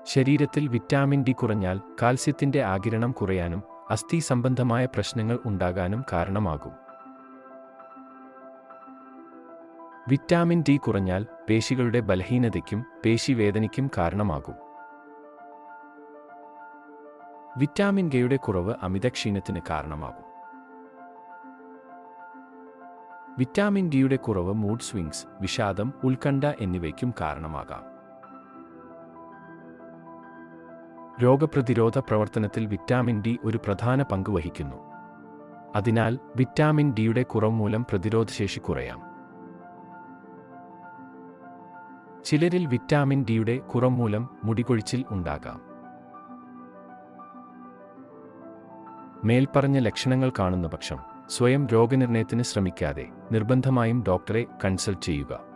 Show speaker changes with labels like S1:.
S1: ശരീരത്തിൽ vitamin D കുറഞ്ഞാൽ കാൽസ്യത്തിന്റെ ആഗിരണം കുറയാനും അസ്ഥി സംബന്ധമായ പ്രശ്നങ്ങൾ ഉണ്ടാകാനും കാരണമാകും. വിറ്റാമിൻ ഡി കുറഞ്ഞാൽ പേശികളുടെ ബലഹീനതയ്ക്കും പേശിവേദനയ്ക്കും കാരണമാകും. വിറ്റാമിൻ കെയുടെ കുറവ് അമിതക്ഷീണത്തിന് കാരണമാകും. വിറ്റാമിൻ ഡിയുടെ കുറവ് മൂഡ് സ്വിംഗ്സ്, വിഷാദം, ഉത്കണ്ഠ എന്നിവയ്ക്കും കാരണമാകാം. രോഗപ്രതിരോധ പ്രവർത്തനത്തിൽ വിറ്റാമിൻ ഡി ഒരു പ്രധാന പങ്ക് വഹിക്കുന്നു. അതിനാൽ വിറ്റാമിൻ ഡിയുടെ കുറവ് മൂലം പ്രതിരോധശേഷി കുറയാം. ചിലരിൽ വിറ്റാമിൻ ഡിയുടെ കുറവ് മൂലം മുടികൊഴിച്ചിൽ ഉണ്ടാകാം. മേൽപ്പറഞ്ഞ ലക്ഷണങ്ങൾ കാണുന്ന പക്ഷം സ്വയം രോഗനിർണയത്തിന് ശ്രമിക്കാതെ നിർബന്ധമായും ഡോക്ടറെ കൺസൾട്ട് ചെയ്യുക.